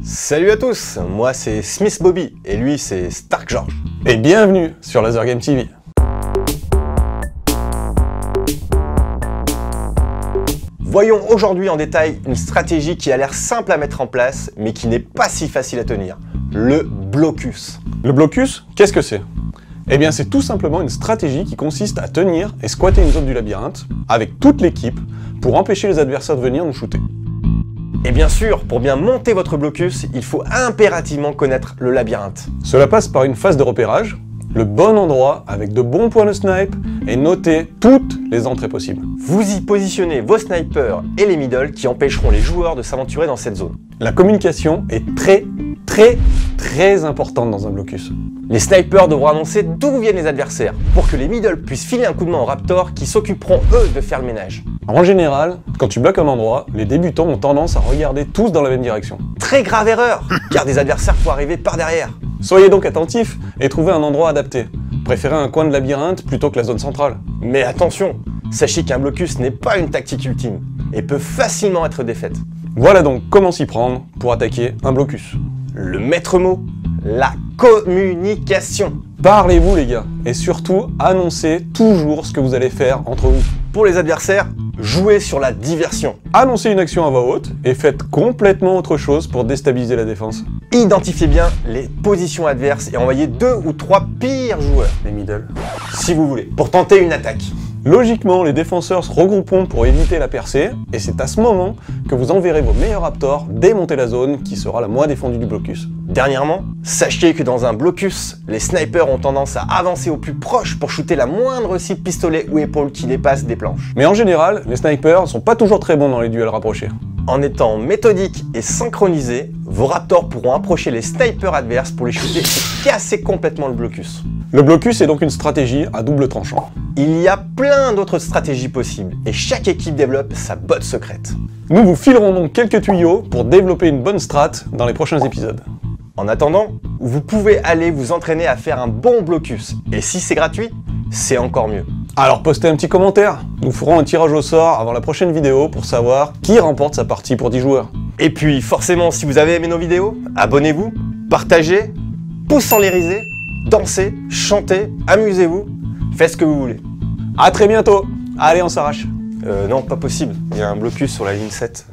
Salut à tous, moi c'est Smith Bobby et lui c'est Stark George. Et bienvenue sur Laser Game TV. Voyons aujourd'hui en détail une stratégie qui a l'air simple à mettre en place, mais qui n'est pas si facile à tenir. Le blocus. Le blocus, qu'est-ce que c'est? Eh bien c'est tout simplement une stratégie qui consiste à tenir et squatter une zone du labyrinthe, avec toute l'équipe, pour empêcher les adversaires de venir nous shooter. Et bien sûr, pour bien monter votre blocus, il faut impérativement connaître le labyrinthe. Cela passe par une phase de repérage, le bon endroit avec de bons points de snipe et noter toutes les entrées possibles. Vous y positionnez vos snipers et les middle qui empêcheront les joueurs de s'aventurer dans cette zone. La communication est très importante dans un blocus. Les snipers devront annoncer d'où viennent les adversaires pour que les middle puissent filer un coup de main aux raptors qui s'occuperont eux de faire le ménage. En général, quand tu bloques un endroit, les débutants ont tendance à regarder tous dans la même direction. Très grave erreur, car des adversaires pourraient arriver par derrière. Soyez donc attentifs et trouvez un endroit adapté. Préférez un coin de labyrinthe plutôt que la zone centrale. Mais attention, sachez qu'un blocus n'est pas une tactique ultime et peut facilement être défaite. Voilà donc comment s'y prendre pour attaquer un blocus. Le maître mot, la communication. Parlez-vous les gars, et surtout annoncez toujours ce que vous allez faire entre vous. Pour les adversaires, jouez sur la diversion. Annoncez une action à voix haute et faites complètement autre chose pour déstabiliser la défense. Identifiez bien les positions adverses et envoyez 2 ou 3 pires joueurs, les middle, si vous voulez, pour tenter une attaque. Logiquement, les défenseurs se regrouperont pour éviter la percée, et c'est à ce moment que vous enverrez vos meilleurs raptors démonter la zone qui sera la moins défendue du blocus. Dernièrement, sachez que dans un blocus, les snipers ont tendance à avancer au plus proche pour shooter la moindre cible pistolet ou épaule qui dépasse des planches. Mais en général, les snipers ne sont pas toujours très bons dans les duels rapprochés. En étant méthodiques et synchronisés, vos raptors pourront approcher les snipers adverses pour les shooter et casser complètement le blocus. Le blocus est donc une stratégie à double tranchant. Il y a plein d'autres stratégies possibles et chaque équipe développe sa botte secrète. Nous vous filerons donc quelques tuyaux pour développer une bonne strat dans les prochains épisodes. En attendant, vous pouvez aller vous entraîner à faire un bon blocus et si c'est gratuit, c'est encore mieux. Alors postez un petit commentaire, nous ferons un tirage au sort avant la prochaine vidéo pour savoir qui remporte sa partie pour 10 joueurs. Et puis forcément, si vous avez aimé nos vidéos, abonnez-vous, partagez, pouce en l'irisé, dansez, chantez, amusez-vous, faites ce que vous voulez. A très bientôt. Allez, on s'arrache. Non, pas possible, il y a un blocus sur la ligne 7.